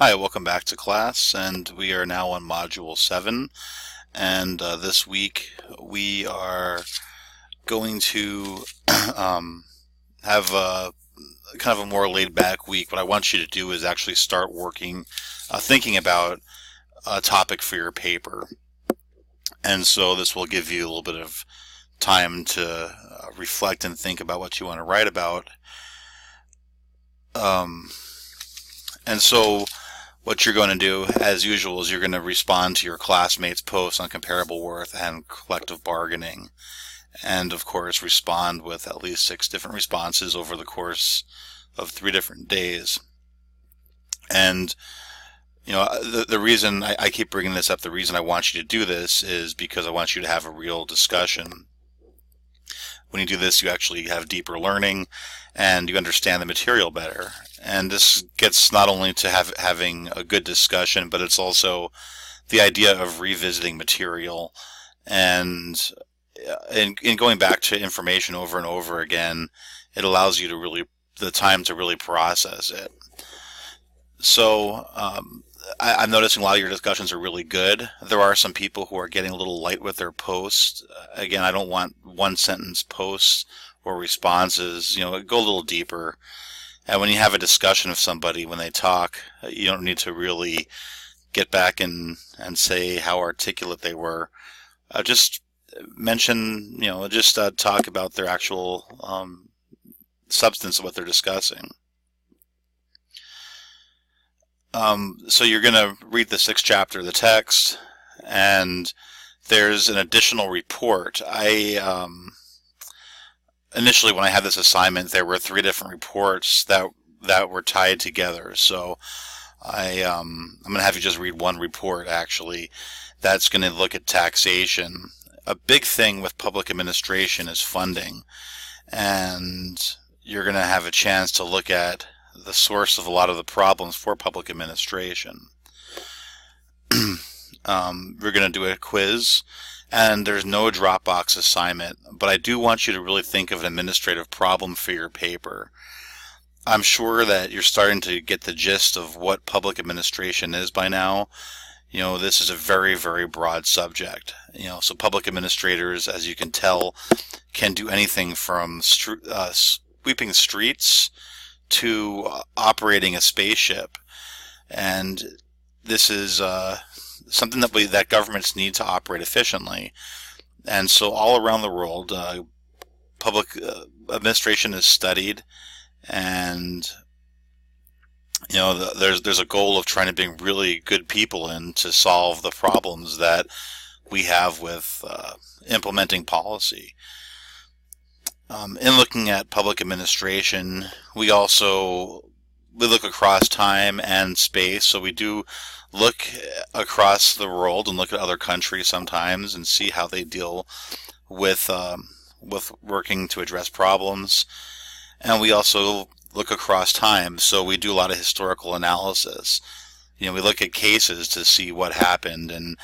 Hi, welcome back to class, and we are now on Module 7, and this week we are going to um, have kind of a more laid-back week. What I want you to do is actually start working, thinking about a topic for your paper, and so this will give you a little bit of time to reflect and think about what you want to write about. Um, and so what you're going to do, as usual, is you're going to respond to your classmates' posts on comparable worth and collective bargaining. And, of course, respond with at least 6 different responses over the course of 3 different days. And, the reason I keep bringing this up, the reason I want you to do this is because I want you to have a real discussion. When you do this, you actually have deeper learning and you understand the material better. And this gets not only to having a good discussion, but it's also the idea of revisiting material and in going back to information over and over again. It allows you to the time to really process it. So I'm noticing a lot of your discussions are really good. There are some people who are getting a little light with their posts. Again, I don't want one-sentence posts or responses. Go a little deeper. And when you have a discussion with somebody, when they talk, you don't need to really get back and say how articulate they were. Just mention, talk about their actual substance of what they're discussing. So you're going to read the 6th chapter of the text, and there's an additional report. Initially, when I had this assignment, there were 3 different reports that were tied together. So I'm going to have you just read one report, actually. That's going to look at taxation. A big thing with public administration is funding, and you're going to have a chance to look at the source of a lot of the problems for public administration. We're going to do a quiz, and there's no Dropbox assignment, but I do want you to really think of an administrative problem for your paper. I'm sure that you're starting to get the gist of what public administration is by now. This is a very, very broad subject. So public administrators, as you can tell, can do anything from sweeping streets to operating a spaceship, and this is something that governments need to operate efficiently. And so all around the world, public administration is studied, and there's a goal of trying to bring really good people in to solve the problems that we have with implementing policy. In looking at public administration, we look across time and space. So we do look across the world and look at other countries sometimes and see how they deal with working to address problems. And we also look across time. So we do a lot of historical analysis. We look at cases to see what happened, and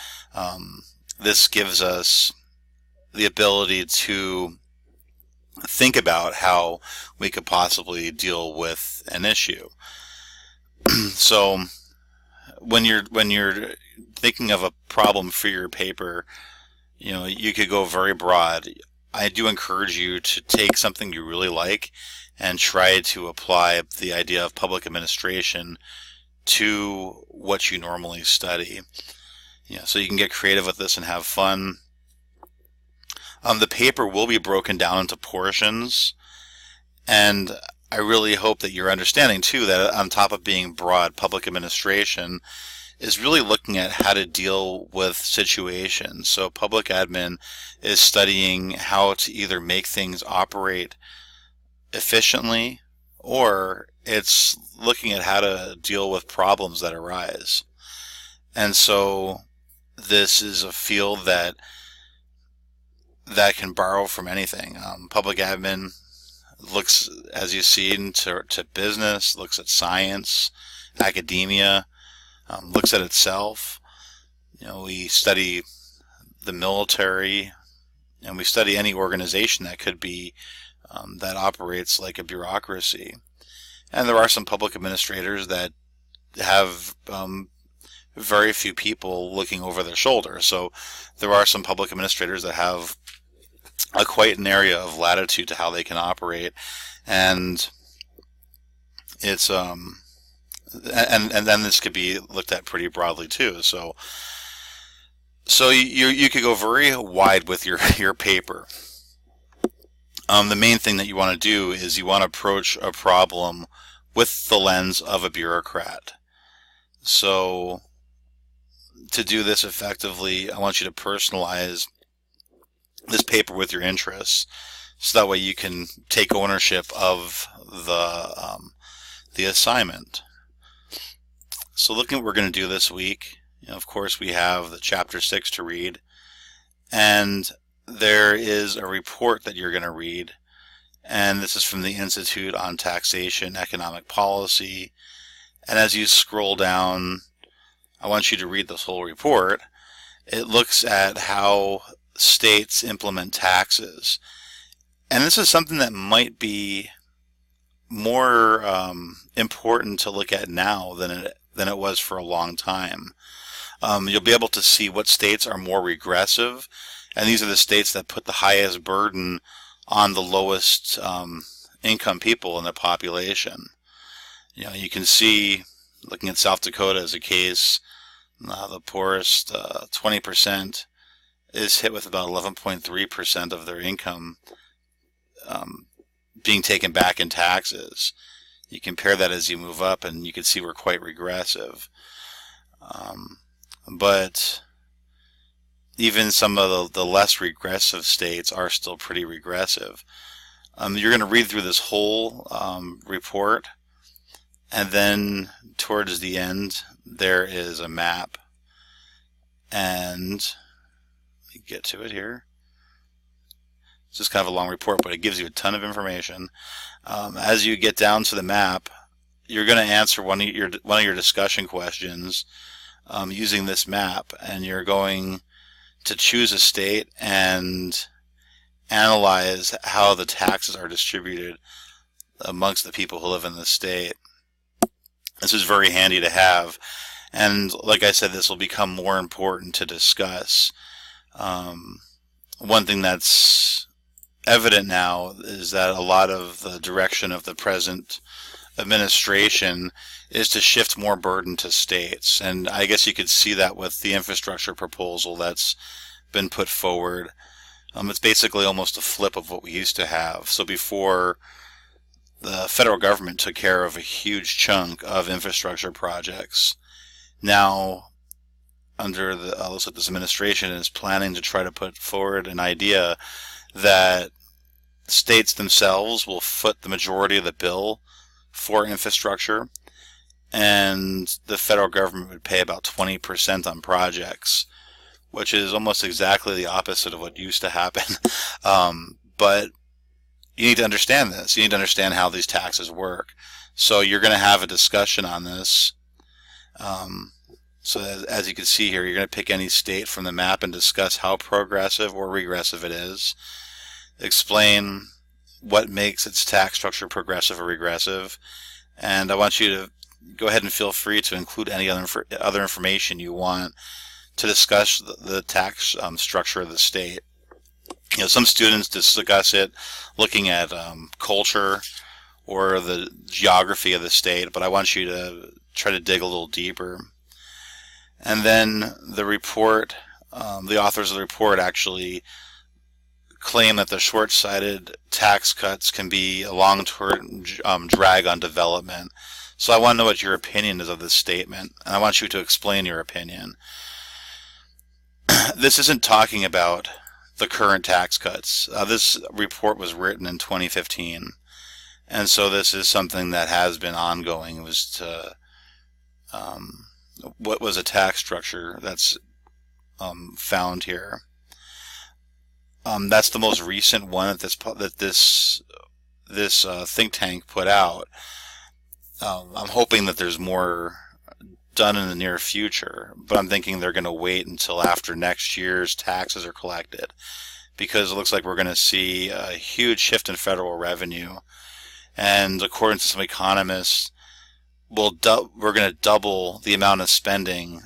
this gives us the ability to think about how we could possibly deal with an issue. So when you're thinking of a problem for your paper, you could go very broad. I do encourage you to take something you really like and try to apply the idea of public administration to what you normally study. So you can get creative with this and have fun. The paper will be broken down into portions, and I really hope that you're understanding too that on top of being broad, public administration is really looking at how to deal with situations. So public admin is studying how to either make things operate efficiently, or it's looking at how to deal with problems that arise. And so this is a field that can borrow from anything. Public admin looks, as you see, to business, looks at science, academia, looks at itself. We study the military, and we study any organization that could be that operates like a bureaucracy. And there are some public administrators that have very few people looking over their shoulder. So there are some public administrators that have quite an area of latitude to how they can operate, and it's and then this could be looked at pretty broadly too. So you could go very wide with your paper. The main thing that you want to do is you want to approach a problem with the lens of a bureaucrat. So to do this effectively, I want you to personalize this paper with your interests, so that way you can take ownership of the assignment. So looking at what we're going to do this week, of course we have the chapter 6 to read, and there is a report that you're going to read, and this is from the Institute on Taxation Economic Policy. And as you scroll down, I want you to read this whole report. It looks at how states implement taxes, and this is something that might be more important to look at now than it was for a long time. You'll be able to see what states are more regressive, and these are the states that put the highest burden on the lowest income people in the population. You can see, looking at South Dakota as a case, the poorest 20% is hit with about 11.3% of their income being taken back in taxes. You compare that as you move up, and you can see we're quite regressive. But even some of the less regressive states are still pretty regressive. You're going to read through this whole report, and then towards the end there is a map, and let me get to it here. It's just kind of a long report, but it gives you a ton of information. As you get down to the map, you're going to answer one of your discussion questions using this map, and you're going to choose a state and analyze how the taxes are distributed amongst the people who live in the state. This is very handy to have, and like I said, this will become more important to discuss. One thing that's evident now is that a lot of the direction of the present administration is to shift more burden to states, and I guess you could see that with the infrastructure proposal that's been put forward. It's basically almost a flip of what we used to have. So before, the federal government took care of a huge chunk of infrastructure projects. Now, under looks like this administration is planning to try to put forward an idea that states themselves will foot the majority of the bill for infrastructure, and the federal government would pay about 20% on projects, which is almost exactly the opposite of what used to happen. But you need to understand this. You need to understand how these taxes work. So you're going to have a discussion on this. So as you can see here, you're going to pick any state from the map and discuss how progressive or regressive it is. Explain what makes its tax structure progressive or regressive. And I want you to go ahead and feel free to include any other information you want to discuss the tax structure of the state. Some students discuss it looking at culture or the geography of the state, but I want you to try to dig a little deeper. And then the report, the authors of the report actually claim that the short-sighted tax cuts can be a long-term drag on development. So I want to know what your opinion is of this statement, and I want you to explain your opinion. This isn't talking about the current tax cuts. This report was written in 2015, and so this is something that has been ongoing. It was to what was a tax structure that's found here. That's the most recent one that this think tank put out. I'm hoping that there's more done in the near future, but I'm thinking they're going to wait until after next year's taxes are collected, because it looks like we're going to see a huge shift in federal revenue. And according to some economists, we're going to double the amount of spending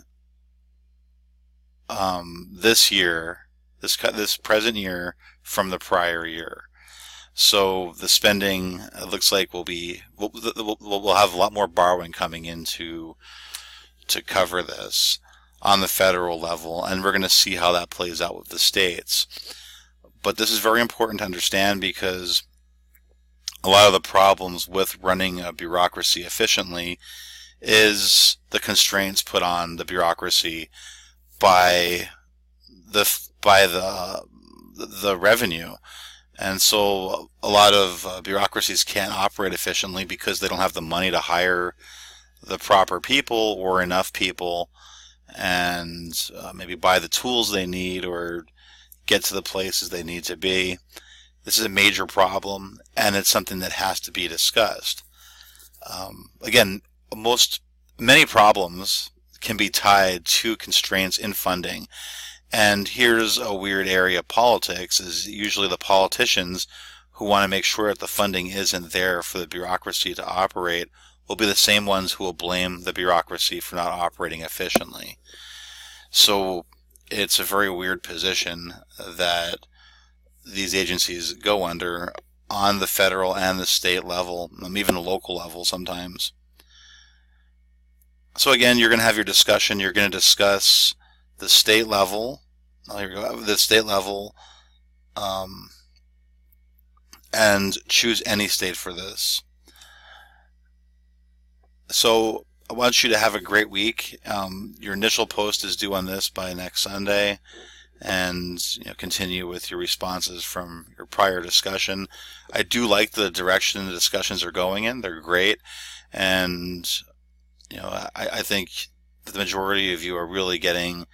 this year, this present year, from the prior year. So the spending, it looks like we'll have a lot more borrowing coming into to cover this on the federal level, and we're going to see how that plays out with the states. But this is very important to understand, because a lot of the problems with running a bureaucracy efficiently is the constraints put on the bureaucracy by the revenue. And so a lot of bureaucracies can't operate efficiently because they don't have the money to hire the proper people or enough people, and maybe buy the tools they need or get to the places they need to be. This is a major problem, and it's something that has to be discussed. Again, many problems can be tied to constraints in funding. And here's a weird area of politics, is usually the politicians who want to make sure that the funding isn't there for the bureaucracy to operate will be the same ones who will blame the bureaucracy for not operating efficiently. So it's a very weird position that these agencies go under on the federal and the state level, even the local level sometimes. So again, you're going to have your discussion. You're going to discuss the state level. Here we go. The state level, and choose any state for this. So I want you to have a great week. Your initial post is due on this by next Sunday, and continue with your responses from your prior discussion. I do like the direction the discussions are going in. They're great, and I think the majority of you are really getting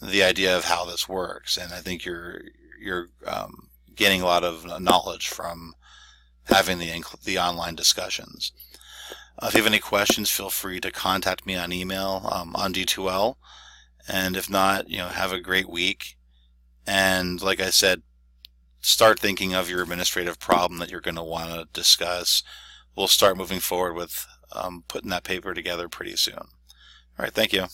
the idea of how this works, and I think you're gaining a lot of knowledge from having the online discussions. If you have any questions, feel free to contact me on email on D2L, and if not, have a great week. And like I said, start thinking of your administrative problem that you're going to want to discuss. We'll start moving forward with putting that paper together pretty soon. All right, thank you.